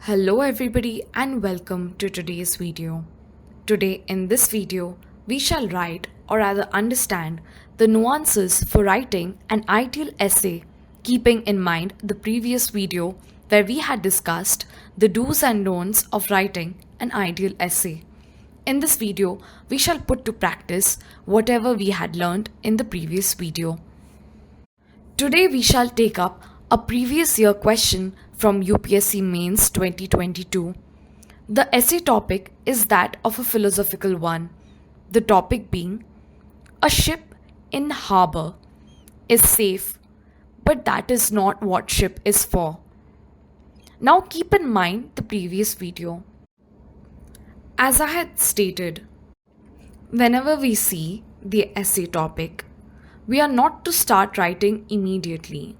Hello everybody and welcome to today's video. Today in this video, we shall write or rather understand the nuances for writing an ideal essay, keeping in mind the previous video where we had discussed the do's and don'ts of writing an ideal essay. In this video, we shall put to practice whatever we had learned in the previous video. Today we shall take up a previous year question from UPSC Mains 2022. The essay topic is that of a philosophical one, the topic being a ship in harbour is safe, but that is not what ship is for. Now keep in mind the previous video. As I had stated, whenever we see the essay topic, we are not to start writing immediately.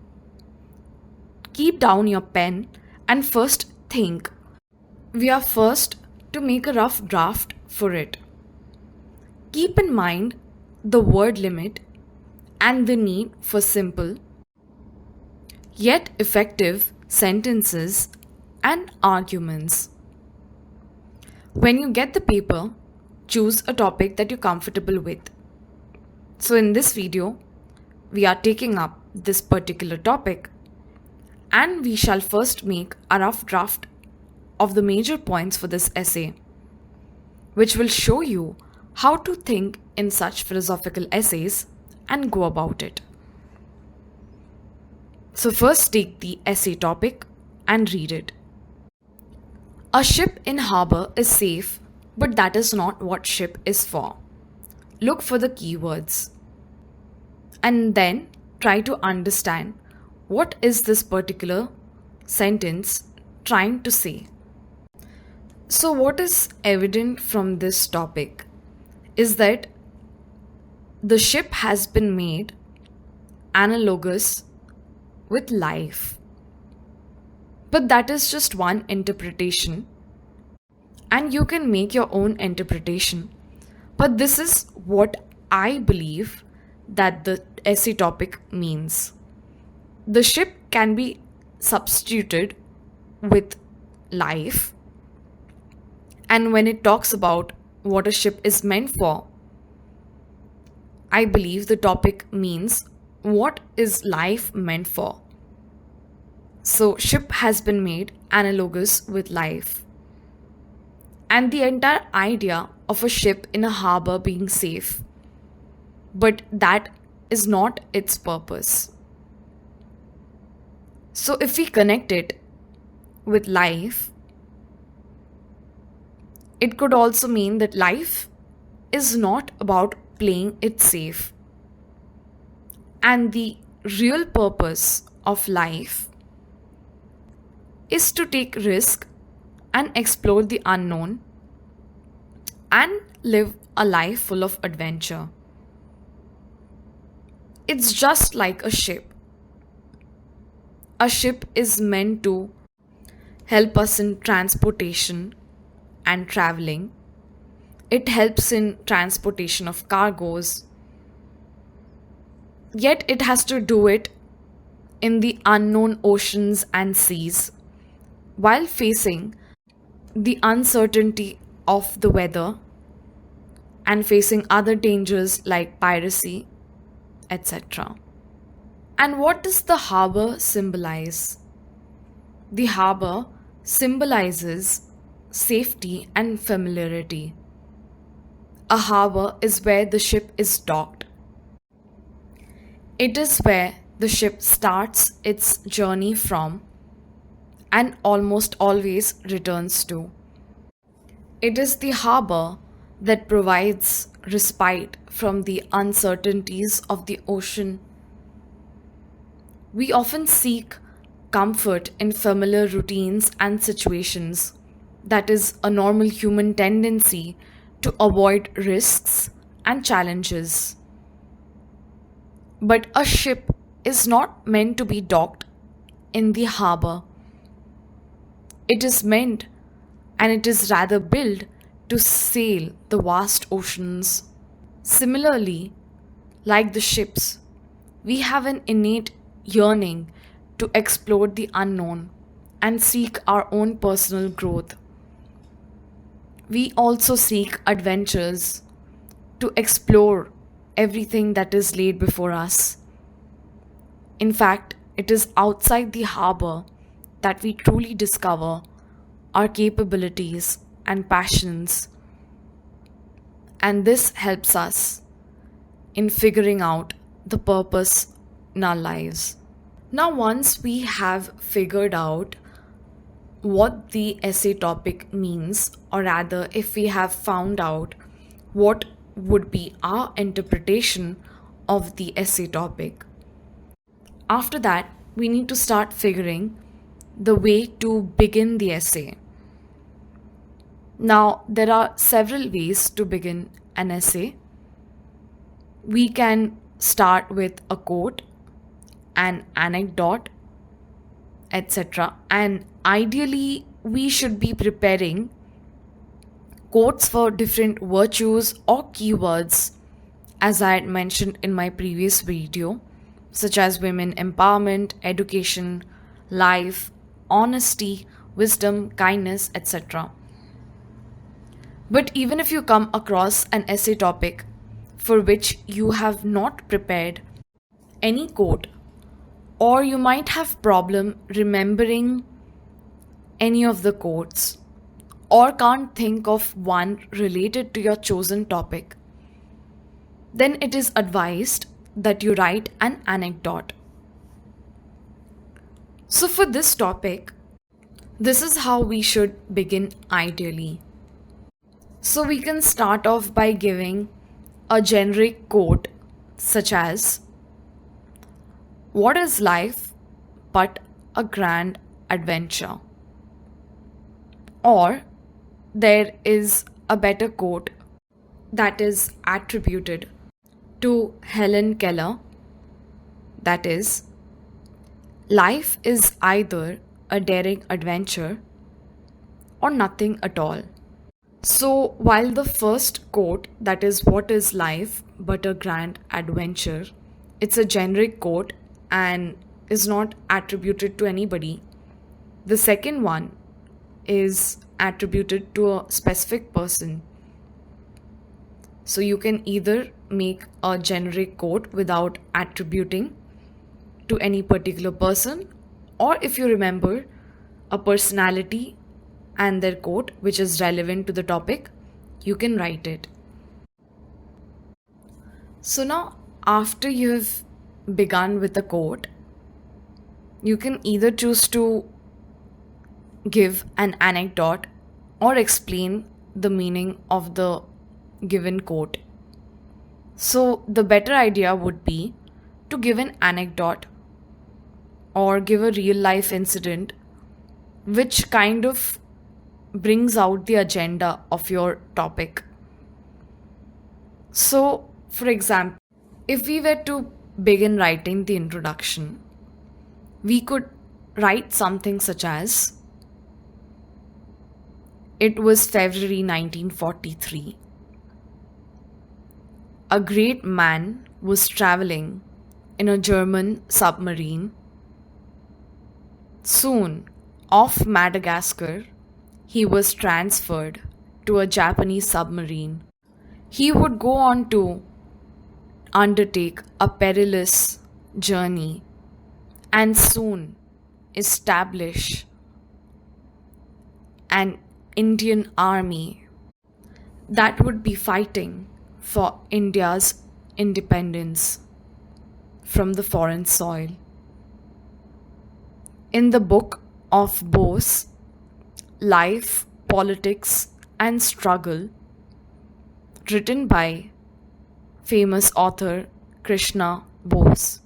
Keep down your pen and first think. We are first to make a rough draft for it. Keep in mind the word limit and the need for simple yet effective sentences and arguments. When you get the paper, choose a topic that you're comfortable with. So in this video, we are taking up this particular topic and we shall first make a rough draft of the major points for this essay, which will show you how to think in such philosophical essays and go about it. So first take the essay topic and read it. A ship in harbour is safe, but that is not what ship is for. Look for the keywords and then try to understand what is this particular sentence trying to say. So what is evident from this topic is that the ship has been made analogous with life. But that is just one interpretation and you can make your own interpretation. But this is what I believe that the essay topic means. The ship can be substituted with life, and when it talks about what a ship is meant for, I believe the topic means what is life meant for. So ship has been made analogous with life, and the entire idea of a ship in a harbour being safe, but that is not its purpose. So if we connect it with life, it could also mean that life is not about playing it safe. And the real purpose of life is to take risk and explore the unknown and live a life full of adventure. It's just like a ship. A ship is meant to help us in transportation and traveling. It helps in transportation of cargoes. Yet it has to do it in the unknown oceans and seas while facing the uncertainty of the weather and facing other dangers like piracy, etc. And what does the harbour symbolize? The harbour symbolizes safety and familiarity. A harbour is where the ship is docked. It is where the ship starts its journey from and almost always returns to. It is the harbour that provides respite from the uncertainties of the ocean. We often seek comfort in familiar routines and situations. That is a normal human tendency to avoid risks and challenges. But a ship is not meant to be docked in the harbour. It is meant, and it is rather built to sail the vast oceans. Similarly, like the ships, we have an innate yearning to explore the unknown and seek our own personal growth. We also seek adventures to explore everything that is laid before us. In fact, it is outside the harbor that we truly discover our capabilities and passions, and this helps us in figuring out the purpose in our lives. Now, once we have figured out what the essay topic means, or rather, if we have found out what would be our interpretation of the essay topic, after that, we need to start figuring the way to begin the essay. Now, there are several ways to begin an essay. We can start with a quote, an anecdote, etc. And ideally, we should be preparing quotes for different virtues or keywords, as I had mentioned in my previous video, such as women empowerment, education, life, honesty, wisdom, kindness, etc. But even if you come across an essay topic for which you have not prepared any quote, or you might have problem remembering any of the quotes, or can't think of one related to your chosen topic, then it is advised that you write an anecdote. So for this topic, this is how we should begin ideally. So we can start off by giving a generic quote such as, "What is life but a grand adventure?" Or there is a better quote that is attributed to Helen Keller, that is, "Life is either a daring adventure or nothing at all." So while the first quote, that is, "What is life but a grand adventure," it's a generic quote and is not attributed to anybody, the second one is attributed to a specific person. So you can either make a generic quote without attributing to any particular person, or if you remember a personality and their quote which is relevant to the topic, you can write it. So now, after you've begun with a quote, you can either choose to give an anecdote or explain the meaning of the given quote. So the better idea would be to give an anecdote or give a real life incident which kind of brings out the agenda of your topic. So, for example, if we were to begin writing the introduction, we could write something such as, "It was February 1943. A great man was traveling in a German submarine. Soon, off Madagascar, he was transferred to a Japanese submarine. He would go on to undertake a perilous journey and soon establish an Indian army that would be fighting for India's independence from the foreign soil." In the book of Bose, Life, Politics and Struggle, written by famous author Krishna Bose,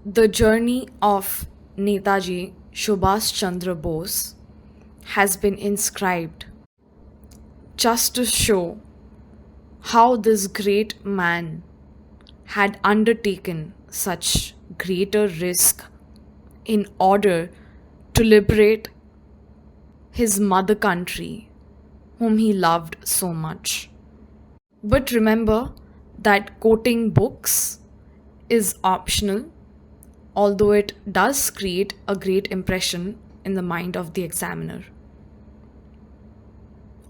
the journey of Netaji Subhash Chandra Bose has been inscribed just to show how this great man had undertaken such greater risk in order to liberate his mother country, whom he loved so much. But remember that quoting books is optional, although it does create a great impression in the mind of the examiner.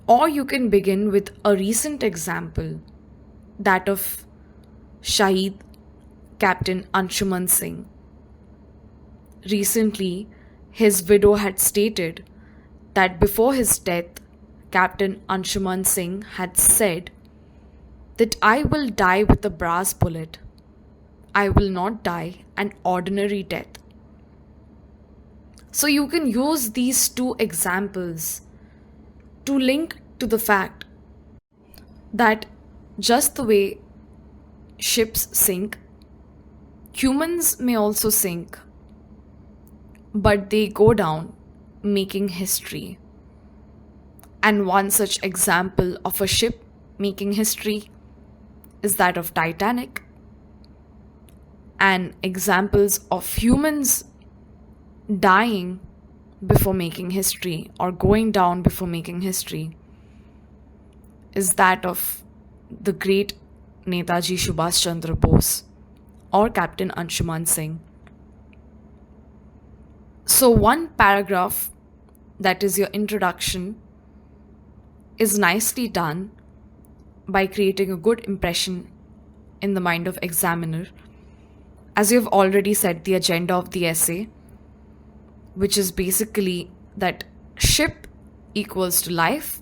Or you can begin with a recent example, that of Shahid Captain Anshuman Singh. Recently, his widow had stated that before his death, Captain Anshuman Singh had said that I will die with a brass bullet. I will not die an ordinary death. So you can use these two examples to link to the fact that just the way ships sink, humans may also sink, but they go down making history. And one such example of a ship making history is that of Titanic. And examples of humans dying before making history or going down before making history is that of the great Netaji Subhash Chandra Bose or Captain Anshuman Singh. So one paragraph, that is your introduction, is nicely done by creating a good impression in the mind of examiner, as you have already said the agenda of the essay, which is basically that ship equals to life,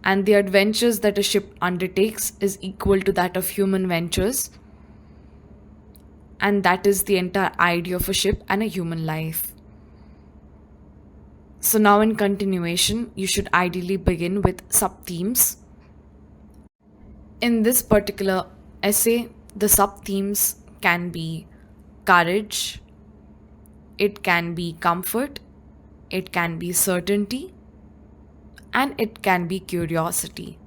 and the adventures that a ship undertakes is equal to that of human ventures, and that is the entire idea of a ship and a human life. So now in continuation, you should ideally begin with sub-themes. In this particular essay, the sub-themes can be courage, it can be comfort, it can be certainty, and it can be curiosity.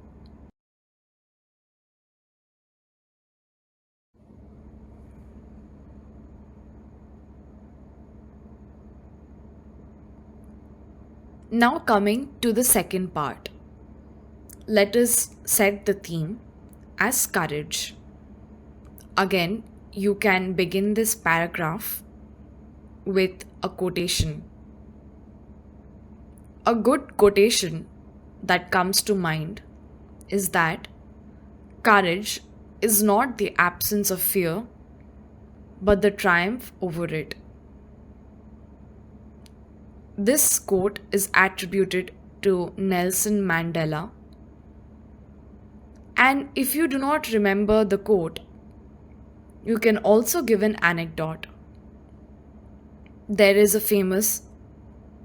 Now coming to the second part, let us set the theme as courage. Again, you can begin this paragraph with a quotation. A good quotation that comes to mind is that courage is not the absence of fear, but the triumph over it. This quote is attributed to Nelson Mandela. And if you do not remember the quote, you can also give an anecdote. There is a famous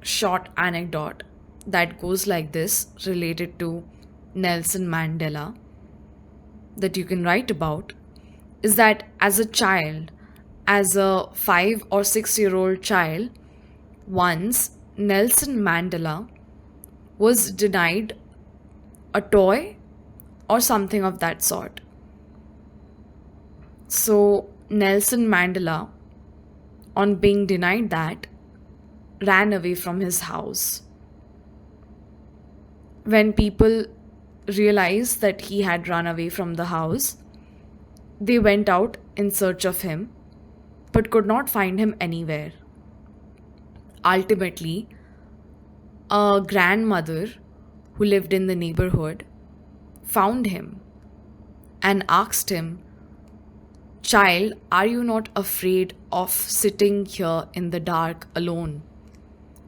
short anecdote that goes like this related to Nelson Mandela that you can write about, is that as a child, as a 5 or 6-year-old child, once Nelson Mandela was denied a toy or something of that sort. So Nelson Mandela, on being denied that, ran away from his house. When people realized that he had run away from the house, they went out in search of him but could not find him anywhere. Ultimately, a grandmother who lived in the neighborhood found him and asked him, "Child, are you not afraid of sitting here in the dark alone?"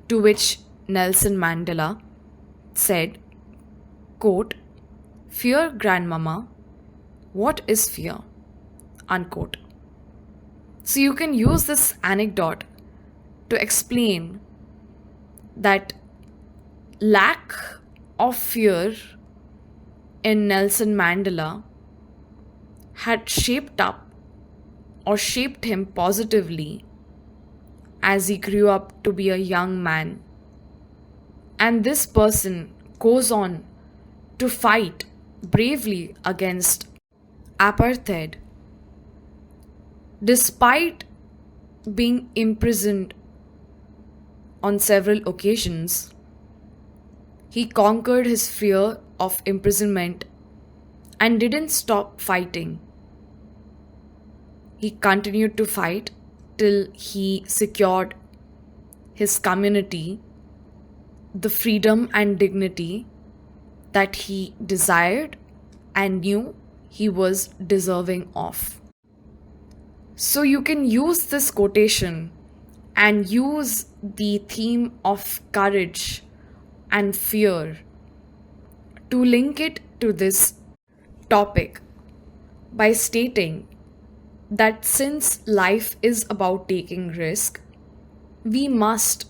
To which Nelson Mandela said, quote, "Fear, grandmama, what is fear?" Unquote. So you can use this anecdote to explain that lack of fear in Nelson Mandela had shaped him positively as he grew up to be a young man. And this person goes on to fight bravely against apartheid despite being imprisoned on several occasions. He conquered his fear of imprisonment and didn't stop fighting. He continued to fight till he secured his community the freedom and dignity that he desired and knew he was deserving of. So you can use this quotation and use the theme of courage and fear to link it to this topic by stating that since life is about taking risk, we must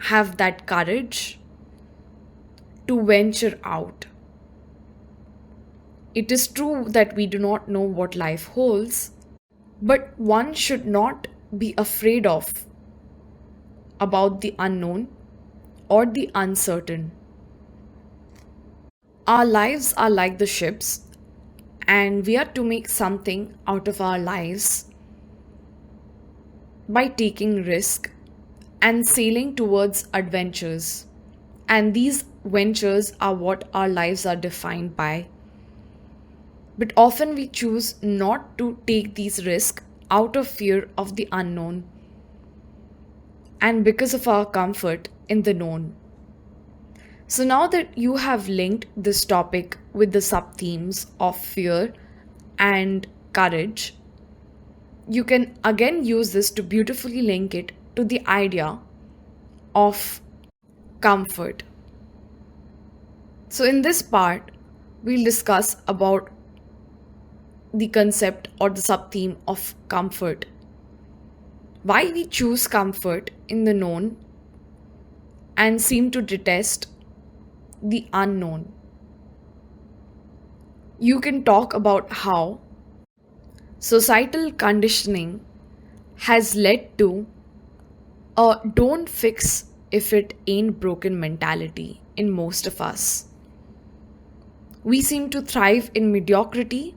have that courage to venture out. It is true that we do not know what life holds, but one should not be afraid of about the unknown or the uncertain. Our lives are like the ships, and we are to make something out of our lives by taking risk and sailing towards adventures. And these ventures are what our lives are defined by. But often we choose not to take these risks out of fear of the unknown and because of our comfort in the known. So now that you have linked this topic with the sub-themes of fear and courage, you can again use this to beautifully link it to the idea of comfort. So in this part, we'll discuss about the concept or the sub-theme of comfort. Why we choose comfort in the known and seem to detest the unknown. You can talk about how societal conditioning has led to a don't fix if it ain't broken mentality in most of us. We seem to thrive in mediocrity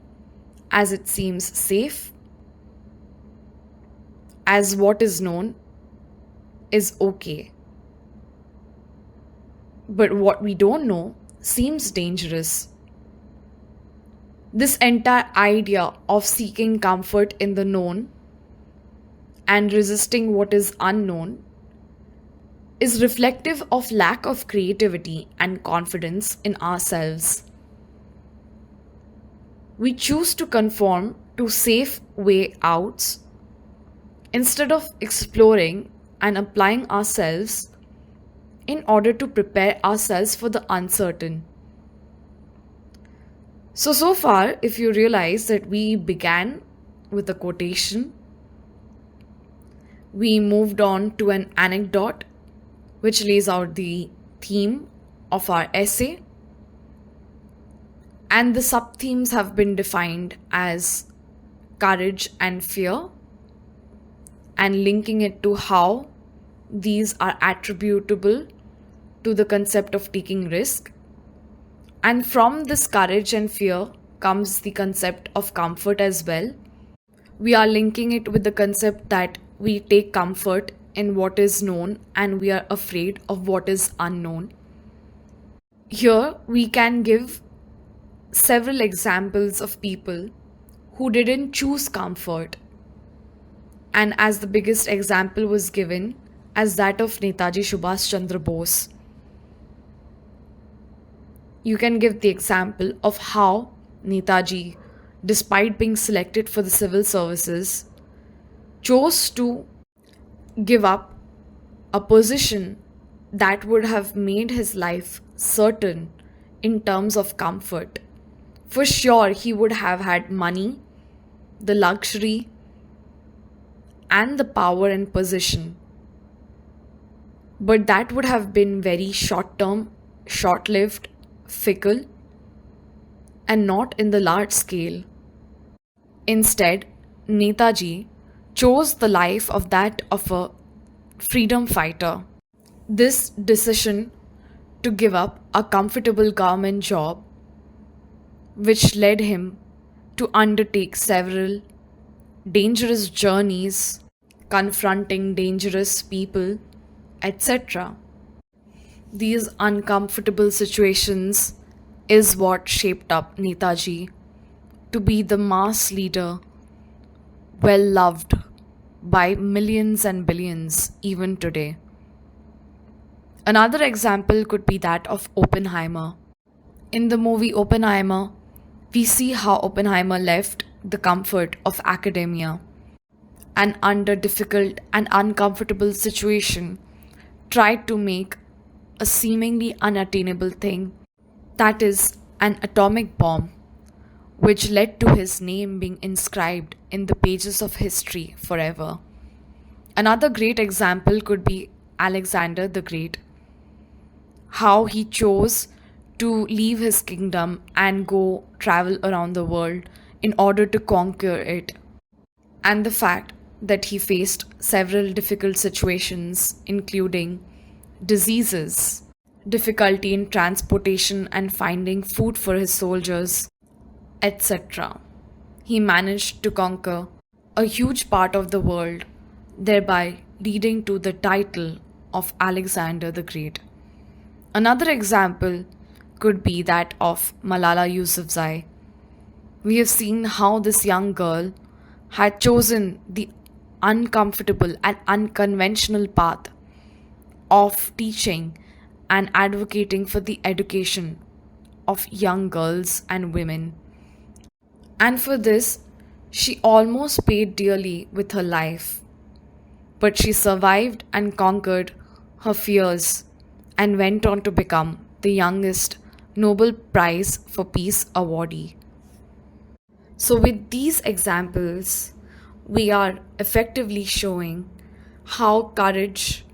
as it seems safe, as what is known is okay. But what we don't know seems dangerous. This entire idea of seeking comfort in the known and resisting what is unknown is reflective of lack of creativity and confidence in ourselves. We choose to conform to safe way outs instead of exploring and applying ourselves in order to prepare ourselves for the uncertain. So far, if you realize that we began with a quotation, we moved on to an anecdote which lays out the theme of our essay, and the sub-themes have been defined as courage and fear, and linking it to how these are attributable to the concept of taking risk. And from this courage and fear comes the concept of comfort as well. We are linking it with the concept that we take comfort in what is known and we are afraid of what is unknown. Here we can give several examples of people who didn't choose comfort, and as the biggest example was given as that of Netaji Subhash Chandra Bose. You can give the example of how Netaji, despite being selected for the civil services, chose to give up a position that would have made his life certain in terms of comfort. For sure, he would have had money, the luxury, and the power and position. But that would have been very short-term, short-lived, fickle, and not in the large scale. Instead, Netaji chose the life of that of a freedom fighter. This decision to give up a comfortable government job, which led him to undertake several dangerous journeys, confronting dangerous people, etc. These uncomfortable situations is what shaped up Netaji to be the mass leader, well loved by millions and billions even today. Another example could be that of Oppenheimer. In the movie Oppenheimer, we see how Oppenheimer left the comfort of academia and, under difficult and uncomfortable situation, tried to make a seemingly unattainable thing, that is, an atomic bomb, which led to his name being inscribed in the pages of history forever. Another great example could be Alexander the Great, how he chose to leave his kingdom and go travel around the world in order to conquer it, and the fact that he faced several difficult situations, including diseases, difficulty in transportation and finding food for his soldiers, etc. He managed to conquer a huge part of the world, thereby leading to the title of Alexander the Great. Another example could be that of Malala Yousafzai. We have seen how this young girl had chosen the uncomfortable and unconventional path of teaching and advocating for the education of young girls and women. And for this, she almost paid dearly with her life. But she survived and conquered her fears and went on to become the youngest Nobel Prize for Peace awardee. So, with these examples, we are effectively showing how courage,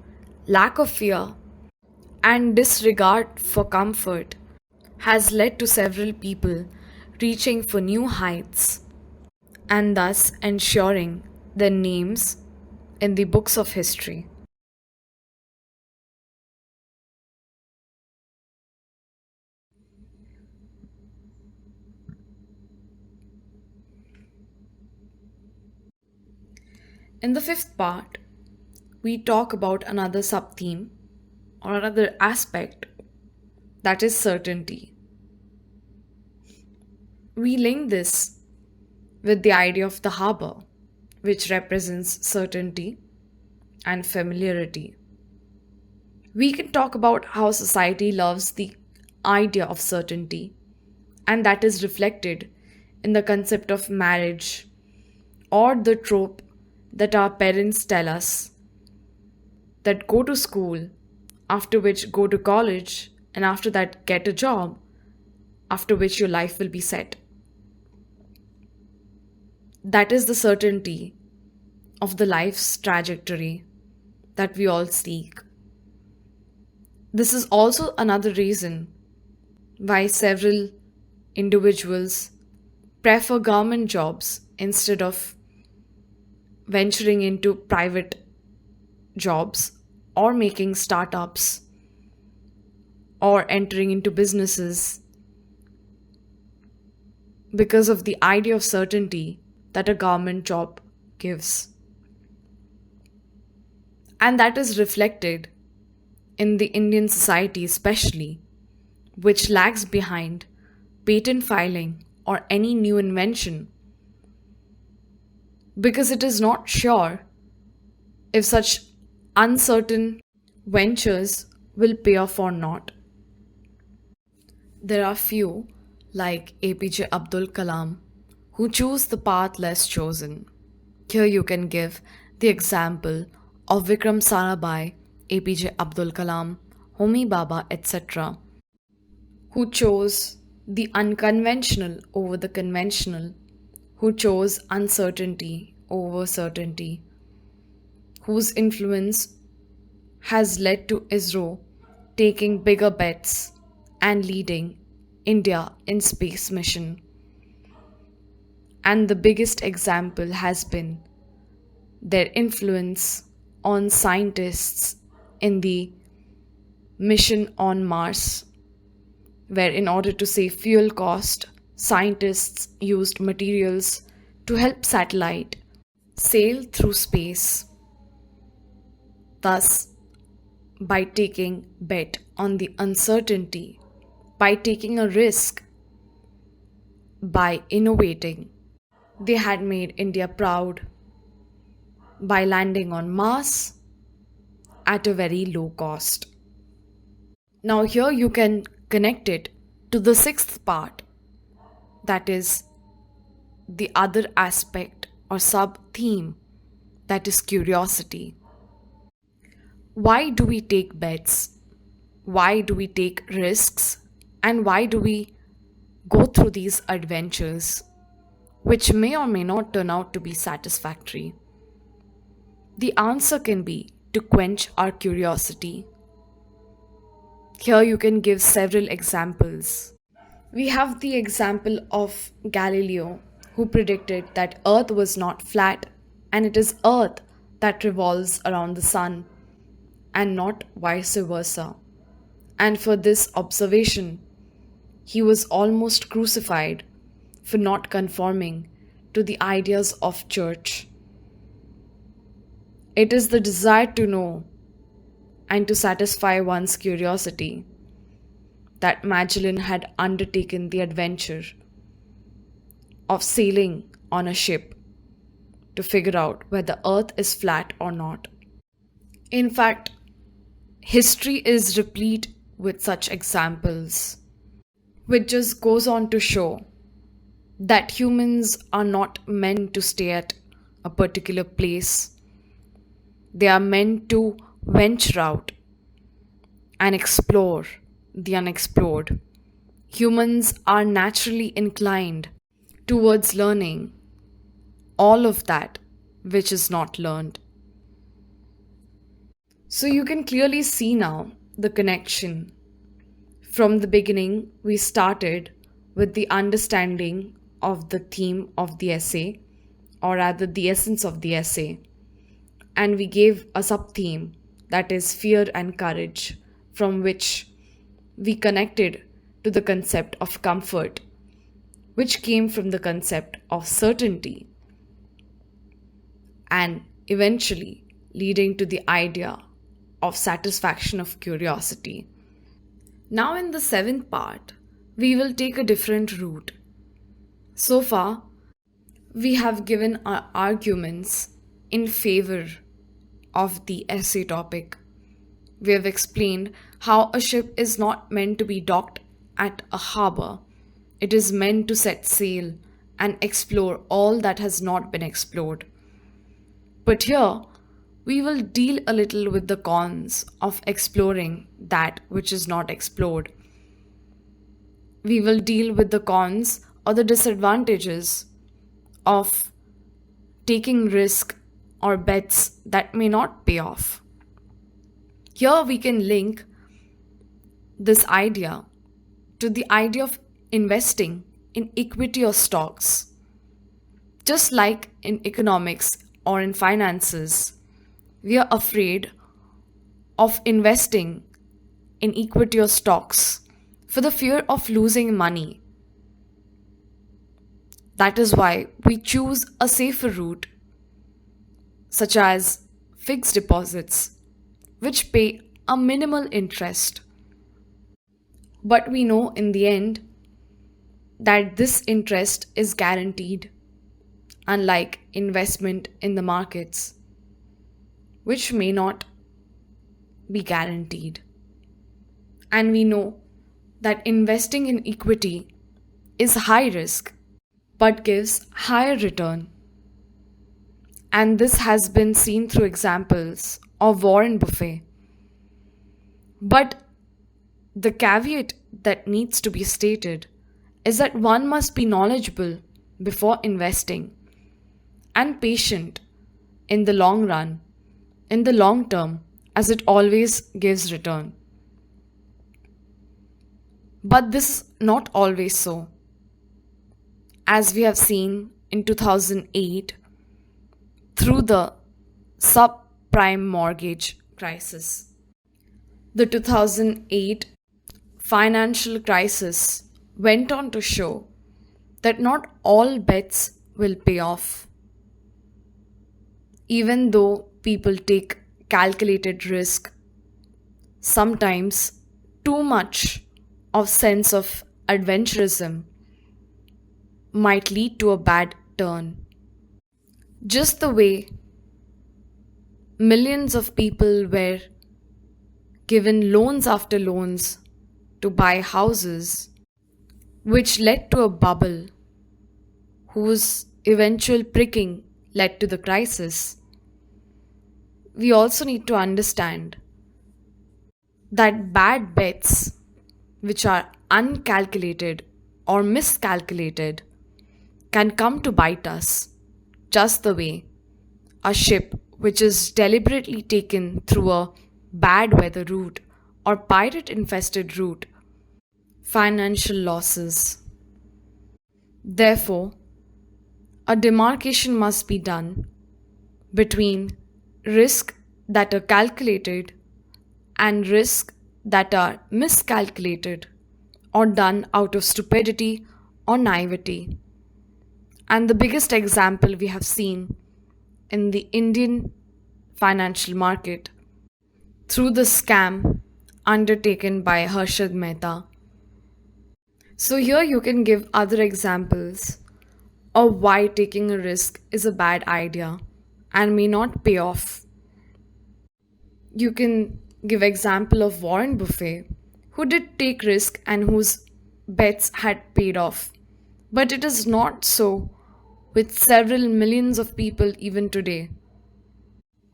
lack of fear, and disregard for comfort has led to several people reaching for new heights and thus ensuring their names in the books of history. In the fifth part, we talk about another sub-theme or another aspect, that is certainty. We link this with the idea of the harbor, which represents certainty and familiarity. We can talk about how society loves the idea of certainty, and that is reflected in the concept of marriage or the trope that our parents tell us that go to school, after which go to college, and after that get a job, after which your life will be set. That is the certainty of the life's trajectory that we all seek. This is also another reason why several individuals prefer government jobs instead of venturing into private jobs or making startups or entering into businesses, because of the idea of certainty that a government job gives. And that is reflected in the Indian society, especially, which lags behind patent filing or any new invention because it is not sure if such uncertain ventures will pay off or not. There are few, like APJ Abdul Kalam, who choose the path less chosen. Here you can give the example of Vikram Sarabhai, APJ Abdul Kalam, Homi Bhabha, etc., who chose the unconventional over the conventional, who chose uncertainty over certainty, whose influence has led to ISRO taking bigger bets and leading India in space mission. And the biggest example has been their influence on scientists in the mission on Mars, where in order to save fuel cost, scientists used materials to help satellite sail through space. Thus, by taking bet on the uncertainty, by taking a risk, by innovating, they had made India proud by landing on Mars at a very low cost. Now, here you can connect it to the sixth part, that is the other aspect or sub theme, that is curiosity. Why do we take bets? Why do we take risks? And why do we go through these adventures, which may or may not turn out to be satisfactory? The answer can be to quench our curiosity. Here you can give several examples. We have the example of Galileo, who predicted that Earth was not flat and it is Earth that revolves around the sun and not vice versa. And for this observation, he was almost crucified for not conforming to the ideas of church. It is the desire to know and to satisfy one's curiosity that Magellan had undertaken the adventure of sailing on a ship to figure out whether Earth is flat or not. In fact, history is replete with such examples, which just goes on to show that humans are not meant to stay at a particular place. They are meant to venture out and explore the unexplored. Humans are naturally inclined towards learning all of that which is not learned. So you can clearly see now the connection. From the beginning, we started with the understanding of the theme of the essay, or rather the essence of the essay, and we gave a sub-theme, that is fear and courage, from which we connected to the concept of comfort, which came from the concept of certainty, and eventually leading to the idea of satisfaction of curiosity. Now, in the seventh part, we will take a different route. So far, we have given our arguments in favor of the essay topic. We have explained how a ship is not meant to be docked at a harbor. It is meant to set sail and explore all that has not been explored. But here, we will deal a little with the cons of exploring that which is not explored. We will deal with the cons or the disadvantages of taking risk or bets that may not pay off. Here we can link this idea to the idea of investing in equity or stocks. Just like in economics or in finances, we are afraid of investing in equity or stocks for the fear of losing money. That is why we choose a safer route, such as fixed deposits, which pay a minimal interest. But we know in the end that this interest is guaranteed, unlike investment in the markets, which may not be guaranteed. And we know that investing in equity is high risk but gives higher return. And this has been seen through examples of Warren Buffett. But the caveat that needs to be stated is that one must be knowledgeable before investing and patient in the long run, in the long term, as it always gives return. But this is not always so. As we have seen in 2008 through the subprime mortgage crisis. The 2008 financial crisis went on to show that not all bets will pay off. Even though people take calculated risk, sometimes too much of sense of adventurism might lead to a bad turn. Just the way millions of people were given loans after loans to buy houses, which led to a bubble whose eventual pricking led to the crisis. We also need to understand that bad bets, which are uncalculated or miscalculated, can come to bite us, just the way a ship which is deliberately taken through a bad weather route or pirate infested route, financial losses. Therefore, a demarcation must be done between risk that are calculated and risk that are miscalculated or done out of stupidity or naivety. And the biggest example we have seen in the Indian financial market through the scam undertaken by Harshad Mehta. So, here you can give other examples of why taking a risk is a bad idea and may not pay off. You can give example of Warren Buffett, who did take risk and whose bets had paid off. But it is not so with several millions of people even today,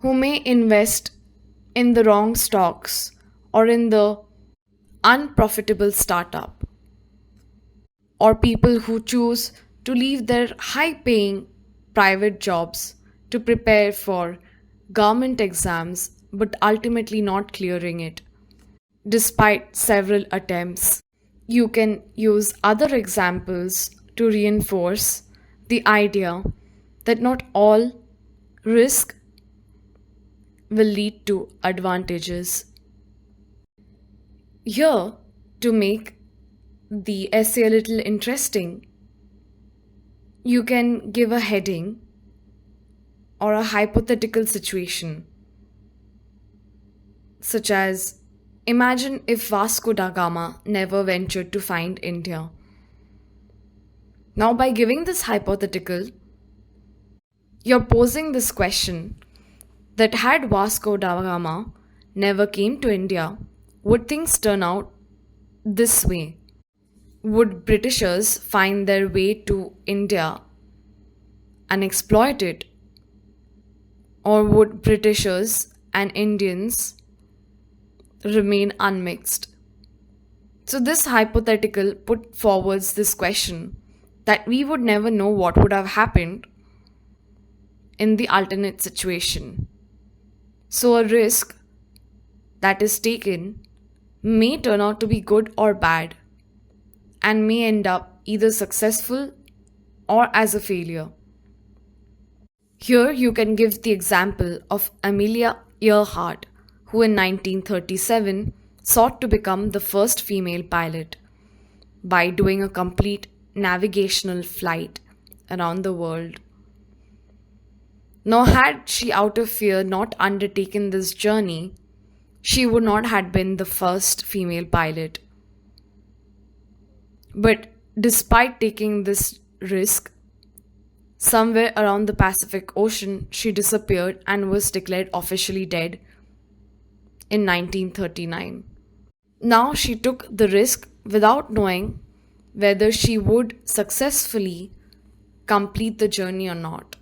who may invest in the wrong stocks or in the unprofitable startup, or people who choose to leave their high paying private jobs to prepare for government exams but ultimately not clearing it despite several attempts. You can use other examples to reinforce the idea that not all risk will lead to advantages. Here, to make the essay a little interesting, you can give a heading or a hypothetical situation, such as imagine if Vasco da Gama never ventured to find India. Now, by giving this hypothetical, you're posing this question that had Vasco da Gama never came to India, would things turn out this way? Would Britishers find their way to India and exploit it? Or would Britishers and Indians remain unmixed? So, this hypothetical put forwards this question that we would never know what would have happened in the alternate situation. So, a risk that is taken may turn out to be good or bad and may end up either successful or as a failure. Here you can give the example of Amelia Earhart, who in 1937 sought to become the first female pilot by doing a complete navigational flight around the world. Now, had she out of fear not undertaken this journey, she would not have been the first female pilot. But despite taking this risk, somewhere around the Pacific Ocean, she disappeared and was declared officially dead in 1939. Now she took the risk without knowing whether she would successfully complete the journey or not.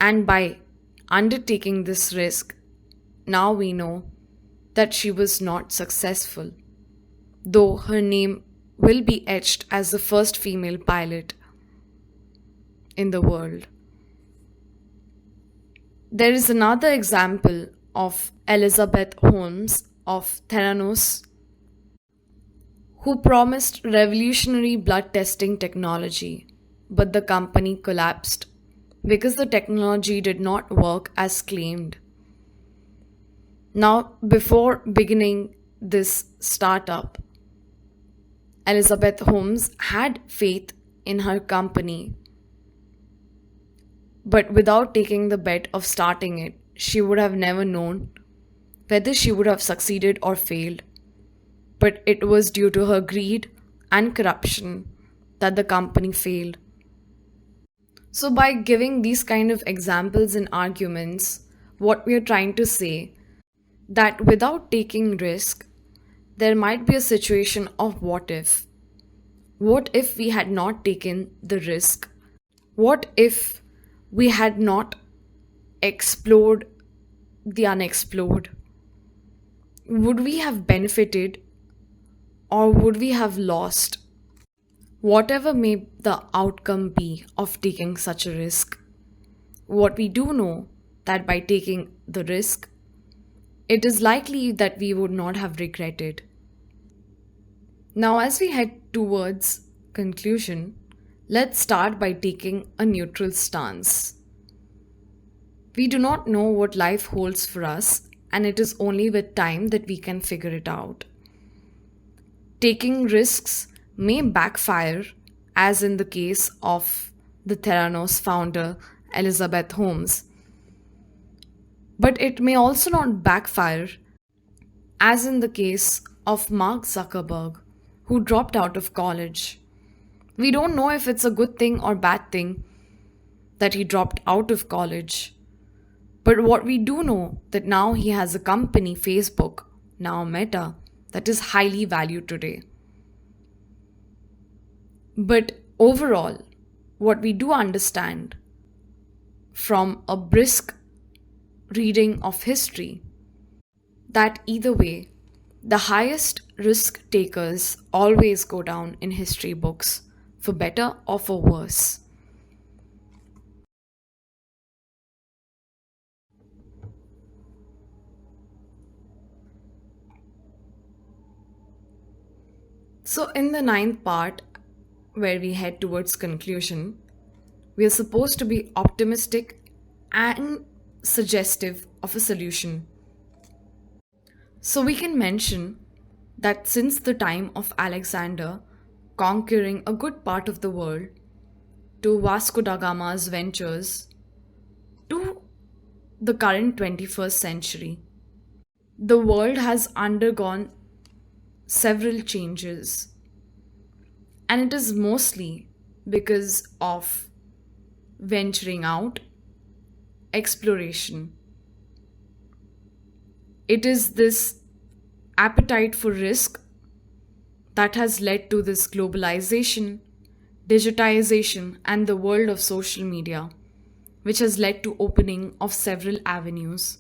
And by undertaking this risk, now we know that she was not successful, though her name will be etched as the first female pilot in the world. There is another example of Elizabeth Holmes of Theranos, who promised revolutionary blood testing technology, but the company collapsed because the technology did not work as claimed. Now, before beginning this startup, Elizabeth Holmes had faith in her company, but without taking the bet of starting it, she would have never known whether she would have succeeded or failed. But it was due to her greed and corruption that the company failed. So, by giving these kind of examples and arguments, what we are trying to say that without taking risk, there might be a situation of what if. What if we had not taken the risk? What if we had not explored the unexplored? Would we have benefited or would we have lost? Whatever may the outcome be of taking such a risk, what we do know that by taking the risk, it is likely that we would not have regretted. Now, as we head towards conclusion, let's start by taking a neutral stance. We do not know what life holds for us, and it is only with time that we can figure it out. Taking risks may backfire, as in the case of the Theranos founder Elizabeth Holmes, but it may also not backfire, as in the case of Mark Zuckerberg, who dropped out of college. We don't know if it's a good thing or bad thing that he dropped out of college. But what we do know that now he has a company, Facebook, now Meta, that is highly valued today. But overall, what we do understand from a brisk reading of history, that either way, the highest risk takers always go down in history books, for better or for worse. So, in the ninth part, where we head towards conclusion, we are supposed to be optimistic and suggestive of a solution. So, we can mention that since the time of Alexander conquering a good part of the world, to Vasco da Gama's ventures, to the current 21st century, the world has undergone several changes, and it is mostly because of venturing out, exploration. It is this appetite for risk that has led to this globalization, digitization, and the world of social media, which has led to opening of several avenues.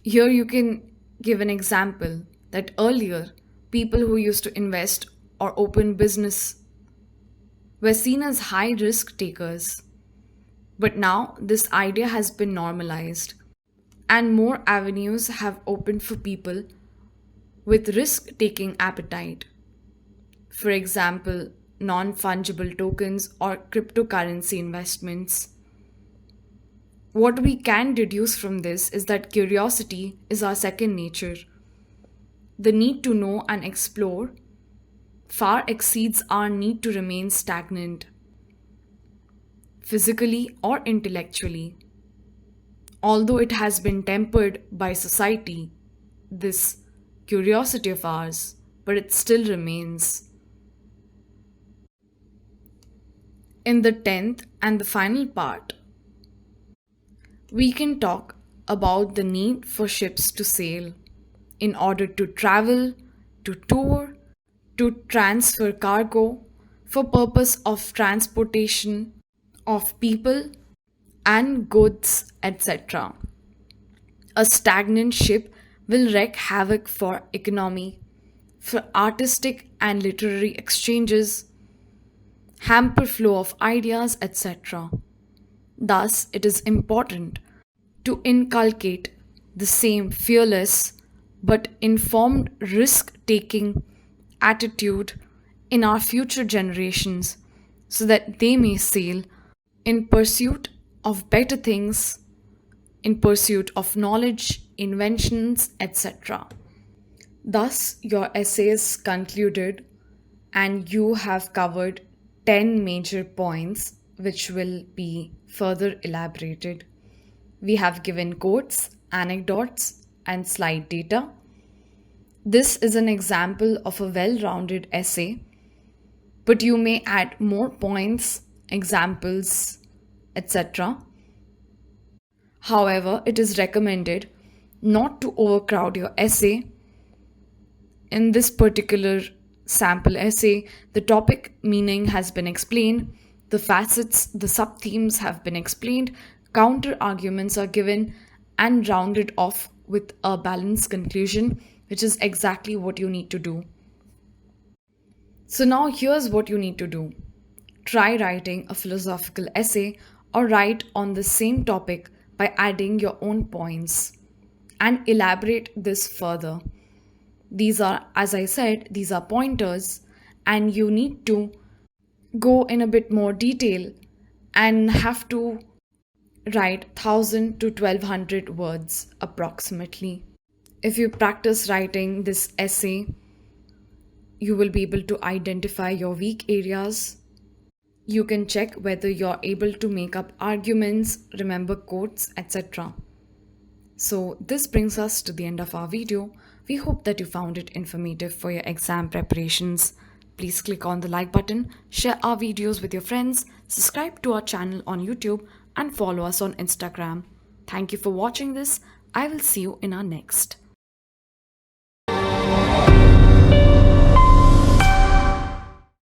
Here you can give an example that earlier people who used to invest or open business were seen as high risk takers. But now this idea has been normalized, and more avenues have opened for people with risk taking appetite. For example, non fungible tokens or cryptocurrency investments. What we can deduce from this is that curiosity is our second nature. The need to know and explore far exceeds our need to remain stagnant, physically or intellectually. Although it has been tempered by society, this curiosity of ours, but it still remains. In the 10th and the final part, we can talk about the need for ships to sail in order to travel, to tour, to transfer cargo for purpose of transportation of people and goods, etc. A stagnant ship will wreak havoc for economy, for artistic and literary exchanges, hamper flow of ideas, etc. Thus, it is important to inculcate the same fearless but informed risk taking attitude in our future generations so that they may sail in pursuit of better things, in pursuit of knowledge, inventions, etc. Thus, your essay is concluded and you have covered 10 major points which will be further elaborated. We have given quotes, anecdotes, and slide data. This is an example of a well rounded essay, but you may add more points, examples, etc. However, it is recommended not to overcrowd your essay. In this particular sample essay, the topic meaning has been explained, the facets, the sub-themes have been explained, counter arguments are given, and rounded off with a balanced conclusion, which is exactly what you need to do. So, now here's what you need to do: try writing a philosophical essay or write on the same topic by adding your own points and elaborate this further. These are, as I said, these are pointers, and you need to go in a bit more detail and have to write 1000 to 1200 words approximately. If you practice writing this essay, you will be able to identify your weak areas. You can check whether you're able to make up arguments, remember quotes, etc. So, this brings us to the end of our video. We hope that you found it informative for your exam preparations. Please click on the like button, share our videos with your friends, subscribe to our channel on YouTube, and follow us on Instagram. Thank you for watching this. I will see you in our next.